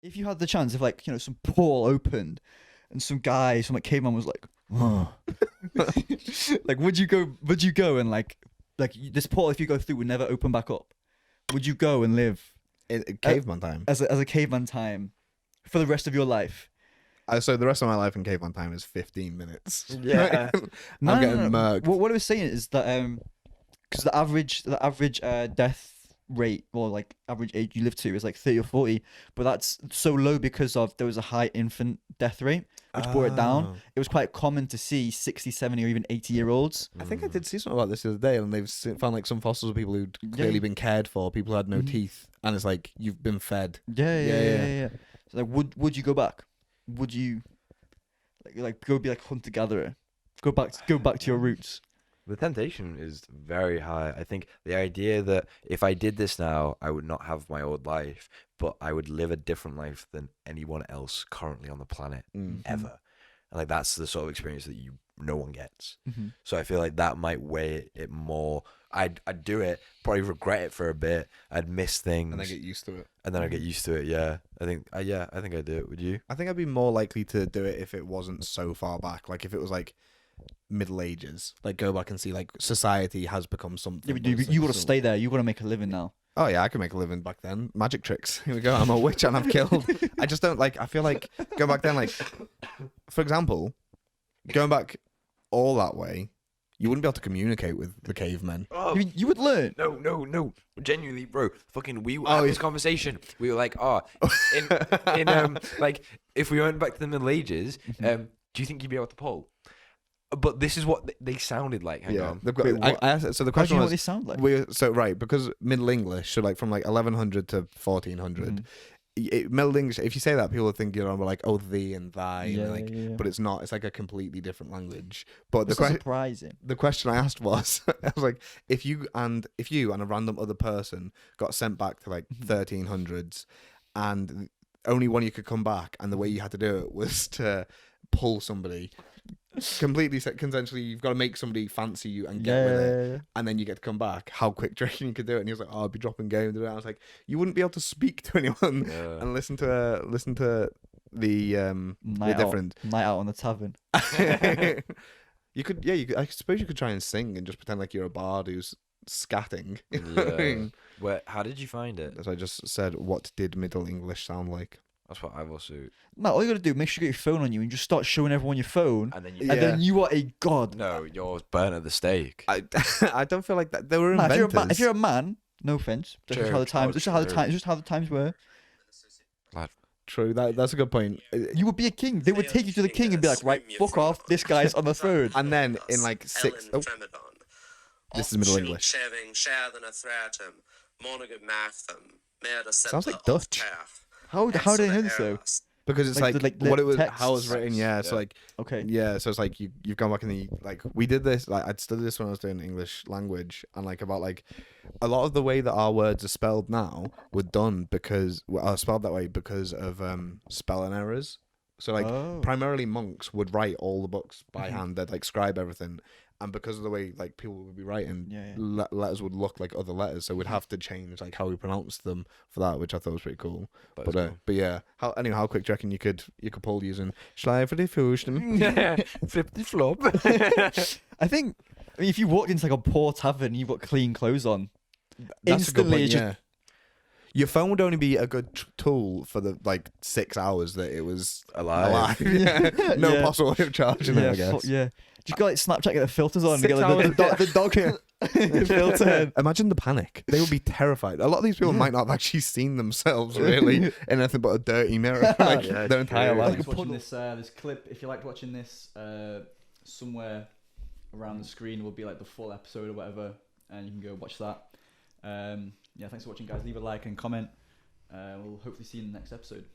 If you had the chance, if like some portal opened, and some guy, some like caveman was like, oh. Like, would you go? Would you go and like this portal? If you go through, would never open back up. Would you go and live in caveman time as a caveman time for the rest of your life? So the rest of my life in caveman time is 15 minutes. Yeah. I'm getting murked. What I was saying is that because the average death rate or like average age you live to is like 30 or 40, but that's so low because of there was a high infant death rate which brought it down. It was quite common to see 60, 70 or even 80-year-olds. I think I did see something about this the other day, and they've found like some fossils of people who'd clearly been cared for, people who had no teeth, and it's like you've been fed. Yeah. So like, would you go back? Would you like go be like hunter gatherer? Go back to your roots. The temptation is very high. I think the idea that if I did this now, I would not have my old life, but I would live a different life than anyone else currently on the planet ever. And like that's the sort of experience that no one gets. So I feel like that might weigh it more. I'd do it, probably regret it for a bit. I'd miss things, And then get used to it. And then I get used to it. Yeah, I think I'd do it. Would you? I think I'd be more likely to do it if it wasn't so far back. Like if it was like Middle Ages, like go back and see like society has become something. Yeah, but you got to stay there. You got to make a living now. Oh yeah, I could make a living back then. Magic tricks. Here we go. I'm a witch and I've killed. I just don't like. I feel like go back then. Like, for example, going back all that way, you wouldn't be able to communicate with the cavemen. Oh, you would learn. No. Genuinely, bro. Fucking, we had this conversation. We were like, in like, if we went back to the Middle Ages, do you think you'd be able to pull? But this is what they sounded like. Hang on. So the question was, what they sound like? Because Middle English, so like from like 1100 to 1400. Middle English, if you say that, people think you're on like thee and thy, and but it's not. It's like a completely different language. But surprising. The question I asked was, I was like, if you and a random other person got sent back to like 1300s, and only one you could come back, and the way you had to do it was to pull somebody. Completely consensually, you've got to make somebody fancy you and get with it, and then you get to come back. How quick do you reckon you could do it? And he was like, "Oh, I'd be dropping game." And I was like, "You wouldn't be able to speak to anyone and listen to the different night out on the tavern." You could, I suppose you could try and sing and just pretend like you're a bard who's scatting. How did you find it? As I just said, what did Middle English sound like? That's what I've also. No, all you gotta do, make sure you get your phone on you and just start showing everyone your phone, and then you are a god. No, you're burnt at the stake. I don't feel like that. They were inventors. If you're a man, no offense, just how the times were. True, that's a good point. You would be a king. They would take you to the king and be like, right, fuck off, this guy's on the throne. And then in like six. Oh, this is Middle English. Sounds like Dutch. How do they know this though? Because it's like what it was, how it was written. Yeah. So like, okay. Yeah. So it's like you've gone back and like we did this. Like I'd studied this when I was doing English language, and like about like a lot of the way that our words are spelled now were done because are spelled that way because of spelling errors. So like primarily monks would write all the books by hand. They'd like scribe everything. And because of the way like people would be writing, letters would look like other letters, so we'd have to change like how we pronounced them for that, which I thought was pretty cool. But yeah, how quick do you reckon you could pull using Schleiferdiffusion? Flip the flop. I mean, if you walked into like a poor tavern, you've got clean clothes on. That's a good point. Yeah. Your phone would only be a good tool for the like 6 hours that it was alive. No possible way of charging it, I guess. Just got like Snapchat, get the filters on, and get like the dog filter. Imagine the panic. They would be terrified. A lot of these people might not have actually seen themselves really in anything but a dirty mirror like their entire life. Watching this clip, if you liked watching this, somewhere around the screen will be like the full episode or whatever, and you can go watch that. Thanks for watching, guys. Leave a like and comment. We'll hopefully see you in the next episode.